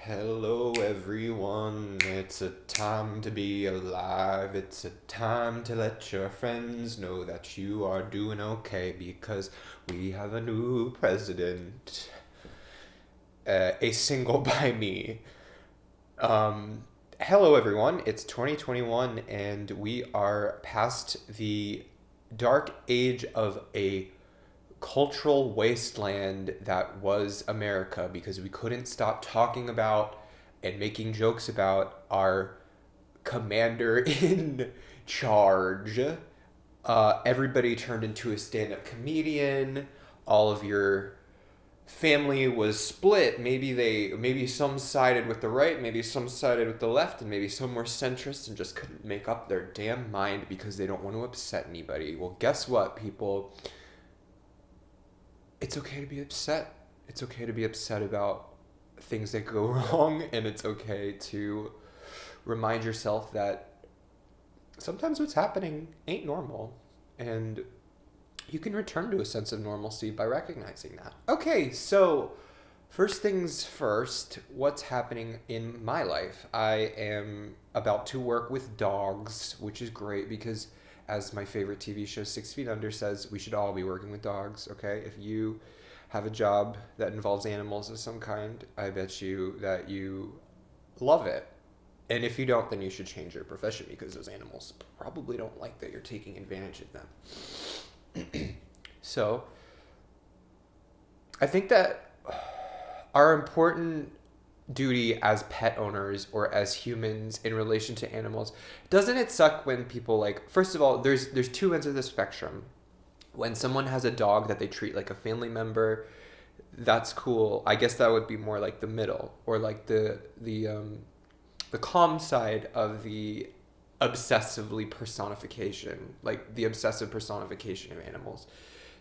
Hello, everyone. It's a time to be alive. It's a time to let your friends know that you are doing okay because we have a new president. A single by me. Um, Hello, everyone. It's 2021, and we are past the dark age of a cultural wasteland that was America because we couldn't stop talking about and making jokes about our commander in charge. Everybody turned into a stand up comedian. All of your family was split. Maybe some sided with the right, maybe some sided with the left, and maybe some were centrist and just couldn't make up their damn mind because they don't want to upset anybody. Well, guess what, people? It's okay to be upset. It's okay to be upset about things that go wrong, and it's okay to remind yourself that sometimes what's happening ain't normal, and you can return to a sense of normalcy by recognizing that. Okay, so first things first, what's happening in my life? I am about to work with dogs, which is great because, as my favorite TV show, 6 Feet Under, says, we should all be working with dogs, okay? If you have a job that involves animals of some kind, I bet you that you love it. And if you don't, then you should change your profession because those animals probably don't like that you're taking advantage of them. So, I think that our important duty as pet owners or as humans in relation to animals, doesn't it suck when people, like, first of all, there's two ends of the spectrum. When someone has a dog that they treat like a family member, that's cool. I guess that would be more like the middle, or like the calm side of the obsessively personification, like the obsessive personification of animals.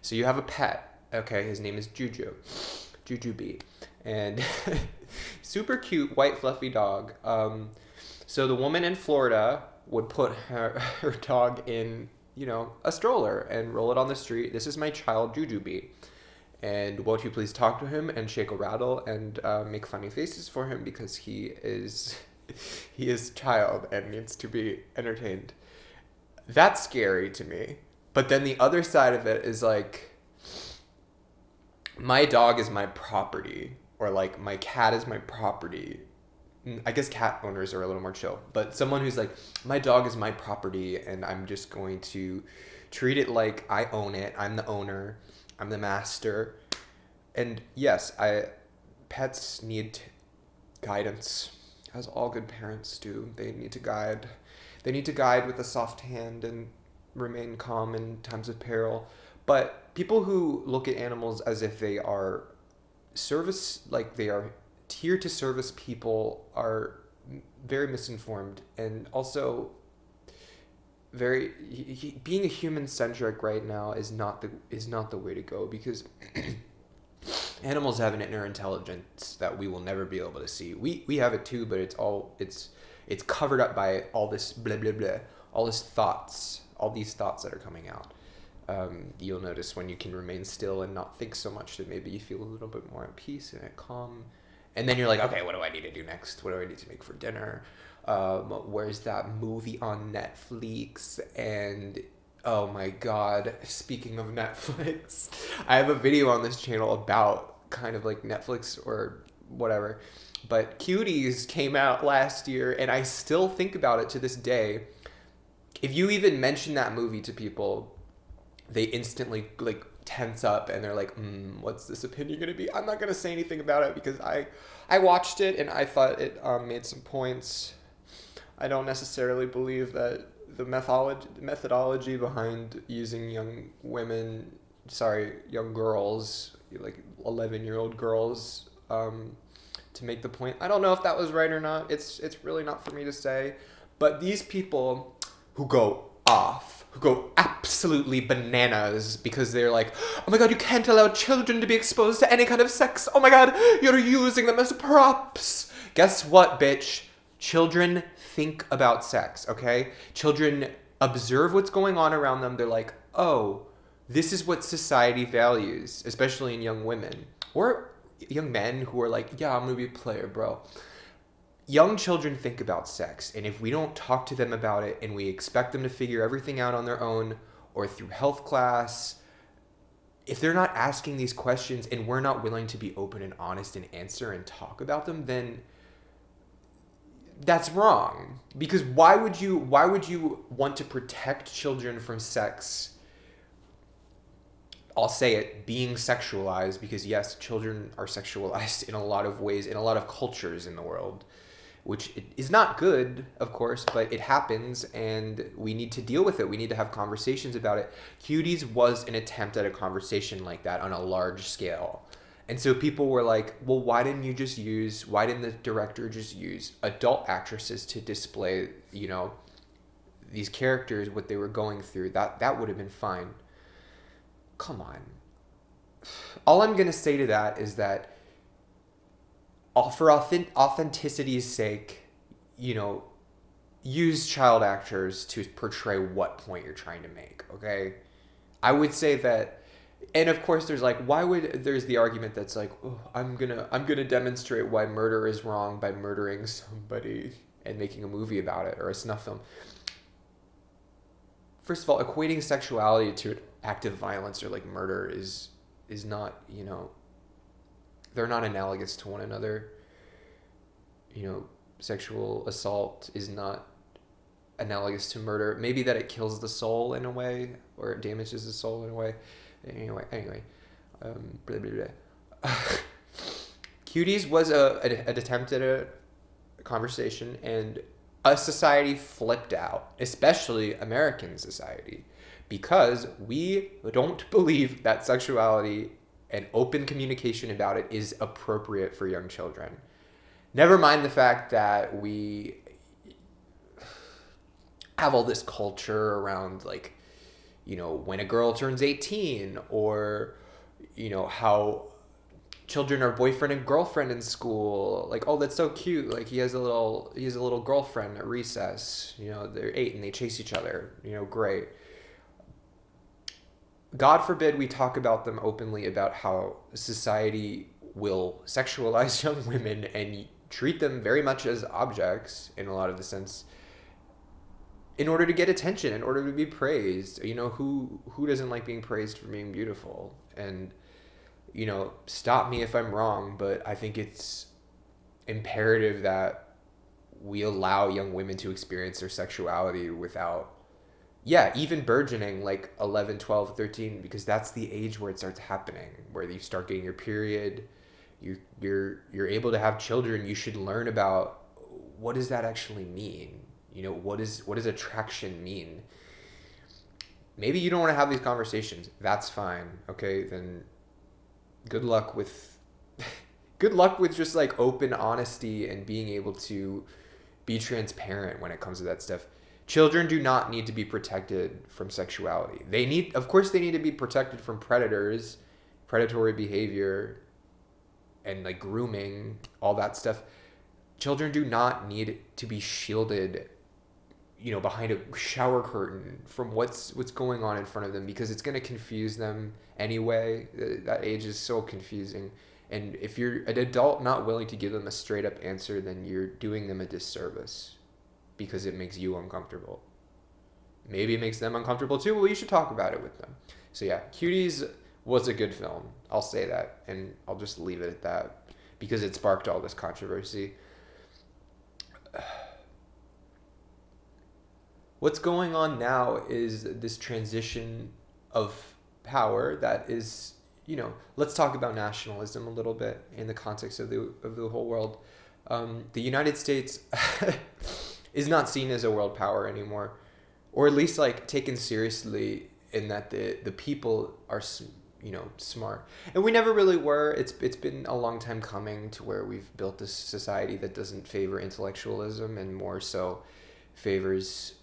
So you have a pet. Okay, his name is Juju. Juju B. And super cute, white, fluffy dog. So the woman in Florida would put her dog in, a stroller and roll it on the street. This is my child, Juju B. And won't you please talk to him and shake a rattle and make funny faces for him because he is child and needs to be entertained. That's scary to me. But then the other side of it is like, my dog is my property, or like my cat is my property. I guess cat owners are a little more chill, but someone who's like, my dog is my property and I'm just going to treat it like I own it. I'm the owner. I'm the master. And yes, pets need guidance, as all good parents do. They need to guide. They need to guide with a soft hand and remain calm in times of peril. But people who look at animals as if they are like they are here to service people, are very misinformed, and also being a human centric right now is not the way to go, because animals have an inner intelligence that we will never be able to see. We have it too, but it's covered up by all this blah blah blah, all these thoughts that are coming out. You'll notice when you can remain still and not think so much that maybe you feel a little bit more at peace and at calm. And then you're like, okay, what do I need to do next? What do I need to make for dinner? Where's that movie on Netflix? And oh my God, speaking of Netflix, I have a video on this channel about kind of like Netflix or whatever. But Cuties came out last year, and I still think about it to this day. If you even mention that movie to people, they instantly like tense up and they're like, what's this opinion going to be? I'm not going to say anything about it because I watched it and I thought it made some points. I don't necessarily believe that the methodology behind using young girls, like 11-year-old girls, to make the point. I don't know if that was right or not. It's really not for me to say. But these people who go absolutely bananas because they're like, oh my God, you can't allow children to be exposed to any kind of sex. Oh my God, you're using them as props. Guess what, bitch? Children think about sex, okay? Children observe what's going on around them. They're like, oh, this is what society values, especially in young women. Or young men who are like, yeah, I'm gonna be a player, bro. Young children think about sex, and if we don't talk to them about it and we expect them to figure everything out on their own or through health class, if they're not asking these questions and we're not willing to be open and honest and answer and talk about them, then that's wrong. Because why would you want to protect children from sex? I'll say it, being sexualized, because yes, children are sexualized in a lot of ways, in a lot of cultures in the world, which is not good, of course, but it happens and we need to deal with it. We need to have conversations about it. Cuties was an attempt at a conversation like that on a large scale. And so people were like, well, why didn't the director just use adult actresses to display, these characters, what they were going through? That would have been fine. Come on. All I'm going to say to that is that for authenticity's sake, use child actors to portray what point you're trying to make, okay? I would say that, and of course there's the argument that's like, oh, I'm gonna demonstrate why murder is wrong by murdering somebody and making a movie about it or a snuff film. First of all, equating sexuality to active violence or like murder is not, they're not analogous to one another. Sexual assault is not analogous to murder. Maybe that it kills the soul in a way or it damages the soul in a way. Anyway, blah, blah, blah. Cuties was an attempt at a conversation, and a society flipped out, especially American society, because we don't believe that sexuality and open communication about it is appropriate for young children. Never mind the fact that we have all this culture around, like, when a girl turns 18, or, how children are boyfriend and girlfriend in school. Like, oh, that's so cute. Like, he has a little girlfriend at recess. They're 8 and they chase each other. Great. God forbid we talk about them openly about how society will sexualize young women and treat them very much as objects in a lot of the sense, in order to get attention, in order to be praised. Who doesn't like being praised for being beautiful? And stop me if I'm wrong, but I think it's imperative that we allow young women to experience their sexuality without, even burgeoning, like 11, 12, 13, because that's the age where it starts happening, where you start getting your period, you're able to have children. You should learn about, what does that actually mean? What does attraction mean? Maybe you don't want to have these conversations. That's fine. Okay, then good luck with just like open honesty and being able to be transparent when it comes to that stuff. Children do not need to be protected from sexuality. Of course they need to be protected from predators, predatory behavior, and like grooming, all that stuff. Children do not need to be shielded, behind a shower curtain from what's going on in front of them, because it's going to confuse them anyway. That age is so confusing. And if you're an adult not willing to give them a straight up answer, then you're doing them a disservice, because it makes you uncomfortable. Maybe it makes them uncomfortable too. Well, you should talk about it with them. So yeah, Cuties was a good film. I'll say that, and I'll just leave it at that, because it sparked all this controversy. What's going on now is this transition of power that is, let's talk about nationalism a little bit in the context of the whole world. The United States is not seen as a world power anymore, or at least like taken seriously, in that the people are, smart. And we never really were. It's been a long time coming to where we've built this society that doesn't favor intellectualism and more so favors,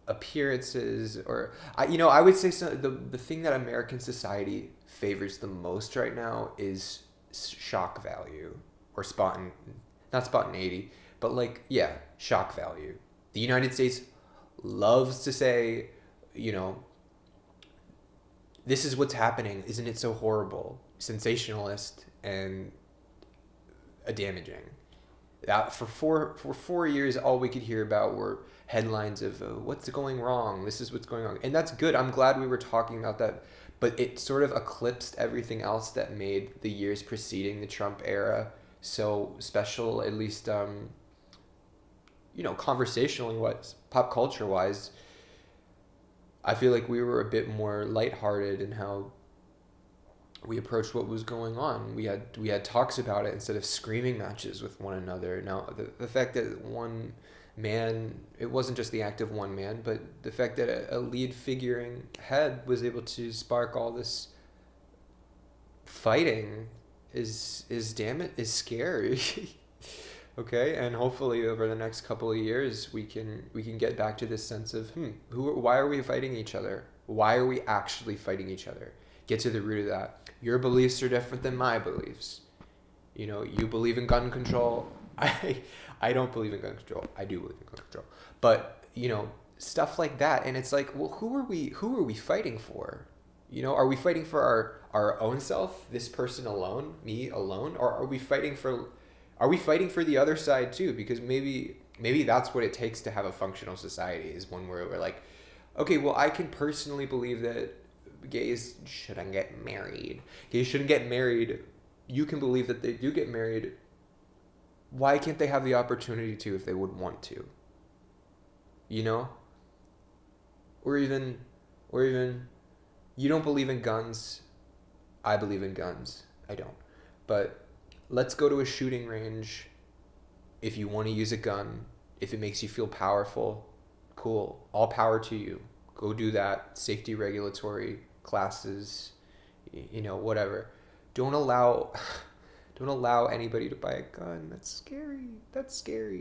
appearances, or I would say the thing that American society favors the most right now is shock value, or not spontaneity, but shock value. The United States loves to say, this is what's happening. Isn't it so horrible? Sensationalist and damaging. That for 4 years, all we could hear about were headlines of what's going wrong. This is what's going on, and that's good. I'm glad we were talking about that, but it sort of eclipsed everything else that made the years preceding the Trump era so special. At least, conversationally wise, pop culture wise, I feel like we were a bit more lighthearted in how we approached what was going on. We had talks about it instead of screaming matches with one another. Now the fact that one man, it wasn't just the act of one man, but the fact that a lead figuring head was able to spark all this fighting is damn it, is scary. Okay, and hopefully over the next couple of years we can get back to this sense of why are we fighting each other? Why are we actually fighting each other? Get to the root of that. Your beliefs are different than my beliefs. You believe in gun control. I don't believe in gun control. I do believe in gun control. But, stuff like that. And it's like, well, who are we fighting for? Are we fighting for our own self, this person alone, me alone? Or are we fighting for the other side too? Because maybe that's what it takes to have a functional society, is one where we're like, okay, well, I can personally believe that gays shouldn't get married. Gays shouldn't get married. You can believe that they do get married. Why can't they have the opportunity to if they would want to? Or even, you don't believe in guns. I believe in guns. I don't. But let's go to a shooting range. If you want to use a gun, if it makes you feel powerful, cool. All power to you. Go do that. Safety regulatory classes, whatever. Don't allow anybody to buy a gun. That's scary.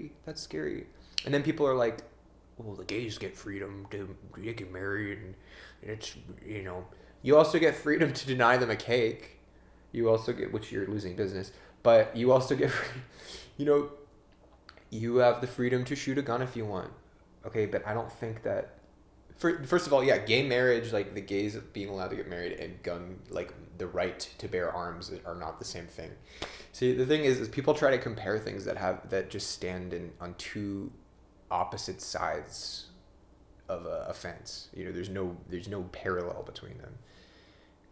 And then people are like, well, the gays get freedom to get married, and it's, you also get freedom to deny them a cake. You also get, which you're losing business, but you also get, you have the freedom to shoot a gun if you want. Okay, but I don't think that, first of all, yeah, gay marriage, like the gays being allowed to get married, and gun, like the right to bear arms, are not the same thing. See, the thing is people try to compare things that just stand on two opposite sides of a fence. There's no parallel between them.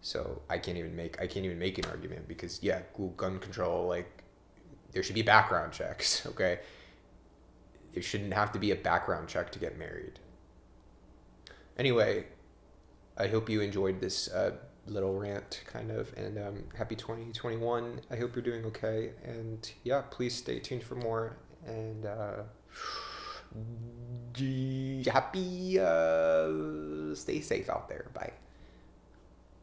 So I can't even make an argument, because gun control, like, there should be background checks. Okay, there shouldn't have to be a background check to get married. Anyway, I hope you enjoyed this little rant, kind of, and happy 2021. I hope you're doing okay, and please stay tuned for more, and happy stay safe out there. Bye.